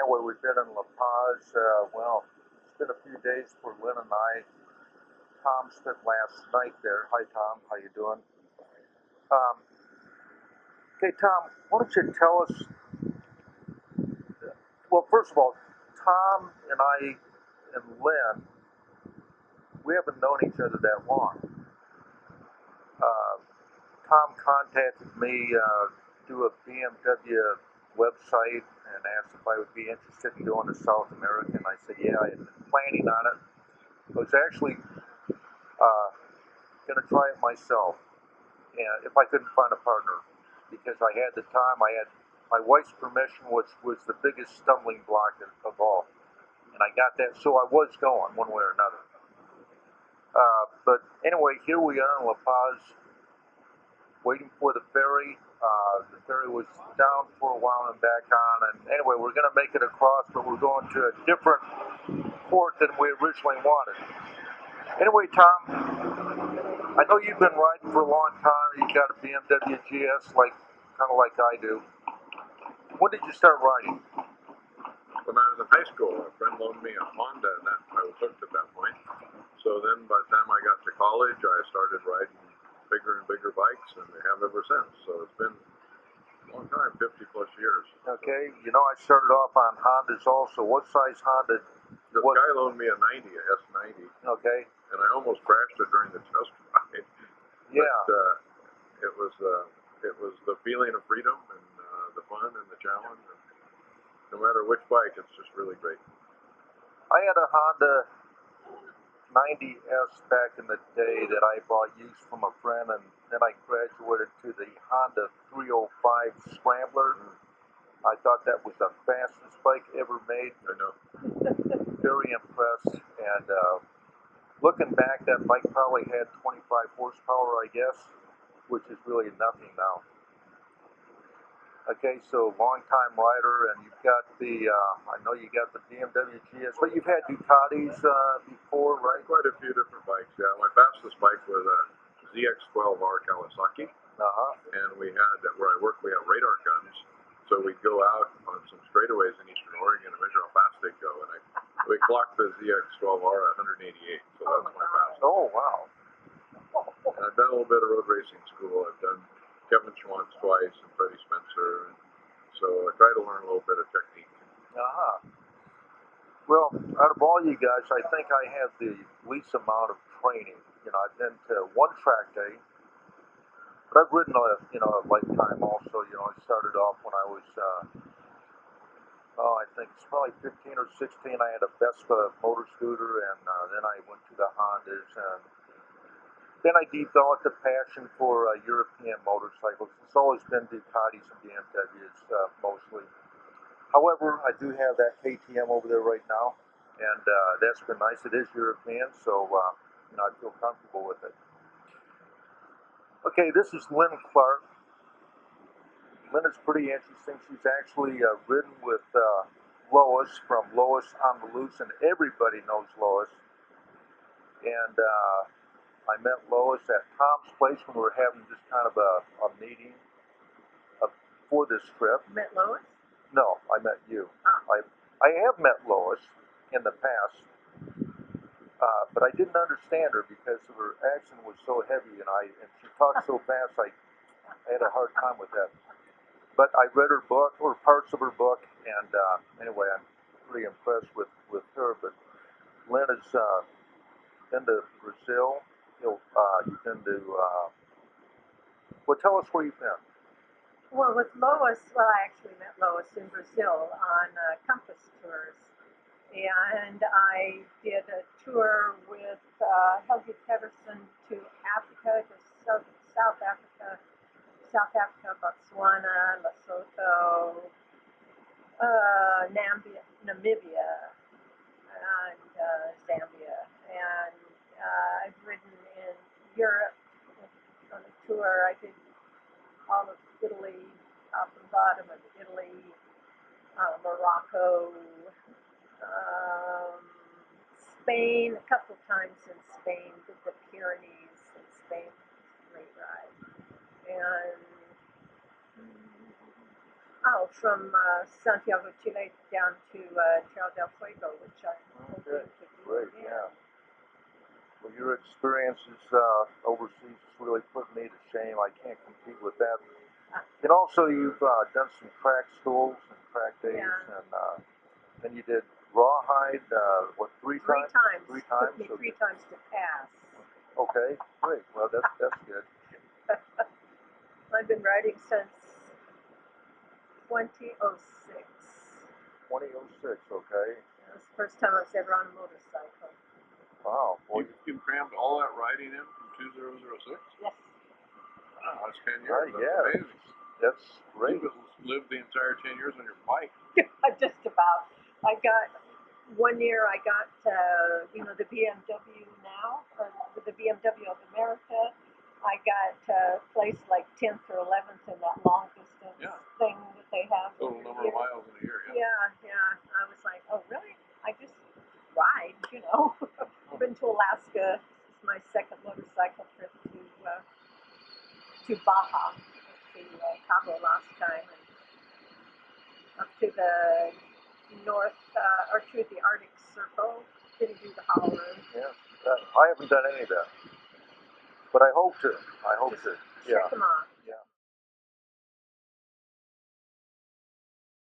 anyway, we've been in La Paz. Well, it's been a few days for Lynn and I. Tom spent last night there. Hi, Tom. How you doing? Um, okay, Tom. Why don't you tell us? Well, first of all, Tom and I and Lynn, we haven't known each other that long. Uh, Tom contacted me through a BMW website and asked if I would be interested in going to South America, and I said, yeah, I had been planning on it. I was actually going to try it myself, and if I couldn't find a partner, because I had the time, I had my wife's permission, which was the biggest stumbling block of all, and I got that, so I was going one way or another. But anyway, here we are in La Paz, waiting for the ferry. The ferry was down for a while and back on, and anyway, we're going to make it across, but we're going to a different port than we originally wanted. Anyway, Tom, I know you've been riding for a long time. You got a BMW GS, kind of like I do. When did you start riding? When I was in high school, a friend loaned me a Honda, and I was hooked at that point. So then, by the time I got to college, I started riding bigger and bigger bikes, and I have ever since. So it's been a long time, 50 plus years. Okay, you know, I started off on Hondas also. What size Honda? This guy loaned me a 90, a S90. Okay. And I almost crashed it during the test ride. Yeah. But it was the feeling of freedom and the fun and the challenge. And no matter which bike, it's just really great. I had a Honda 90S back in the day that I bought used from a friend, and then I graduated to the Honda 305 Scrambler. I thought that was the fastest bike ever made. I know. Very impressed. And looking back, that bike probably had 25 horsepower, I guess, which is really nothing now. Okay, so long-time rider, and you've got the, I know you got the BMW GS, but you've had Ducatis before, right? Quite a few different bikes, yeah. My fastest bike was a ZX12R Kawasaki. And we had, where I work, we have radar guns. So we'd go out on some straightaways in Eastern Oregon and measure how fast they'd go. And we clocked the ZX12R at 188, so that's my fastest. Oh, wow. And I've done a little bit of road racing school. I've done Kevin Schwantz twice and Freddie Spencer. And so I try to learn a little bit of technique. Well, out of all you guys, I think I have the least amount of training. You know, I've been to one track day, but I've ridden a lifetime also. You know, I started off when I was, I think it's probably 15 or 16. I had a Vespa motor scooter, and then I went to the Hondas, and then I developed a passion for European motorcycles. It's always been Ducatis and BMWs mostly. However, I do have that KTM over there right now, and that's been nice. It is European, so you know, I feel comfortable with it. Okay, this is Lynn Clark. Lynn is pretty interesting. She's actually ridden with Lois from Lois on the Loose, and everybody knows Lois. And I met Lois at Tom's place when we were having just kind of a meeting for this trip. You met Lois? No, I met you. Oh. I have met Lois in the past, but I didn't understand her because her accent was so heavy, and she talked so fast. I had a hard time with that. But I read her book, or parts of her book, and anyway, I'm pretty impressed with her. But Lynn has been to Brazil. You've been to. Well, tell us where you've been. Well, with Lois, I actually met Lois in Brazil on Compass Tours. And I did a tour with Helgi Pedersen to Africa, to South Africa, Botswana, Lesotho, Namibia, and Zambia. And I've ridden in Europe on a tour. I did all of Italy, top and bottom of Italy, Morocco, Spain, a couple times in Spain, did the Pyrenees in Spain, great ride. And Oh, from Santiago, Chile down to Tierra del Fuego, which I'm hoping to do. Great, yeah. Well, your experiences overseas has really put me to shame. I can't compete with that. And also, you've done some track schools and track days, and then you did rawhide. What, three times? Three times. Took me 3 times to pass. Okay, great. Well, that's good. I've been riding since 2006. 2006. Okay. It was the first time I was ever on a motorcycle. Wow. Well, You crammed all that riding in from 2006? Yes. Wow, that's 10 years. That's yeah. amazing. That's great. You lived the entire 10 years on your bike. Just about. I got 1 year. I got the BMW now, or the BMW of America. I got placed like 10th or 11th in that long distance thing that they have. Total number of miles in a year. Yeah. I was like, oh really? I just ride, I've been to Alaska. This is my second motorcycle trip to Baja, to Cabo last time, and up to the north, or to the Arctic Circle. Didn't do the Hollow Room. Yeah, I haven't done any of that, but I hope to. Check them off.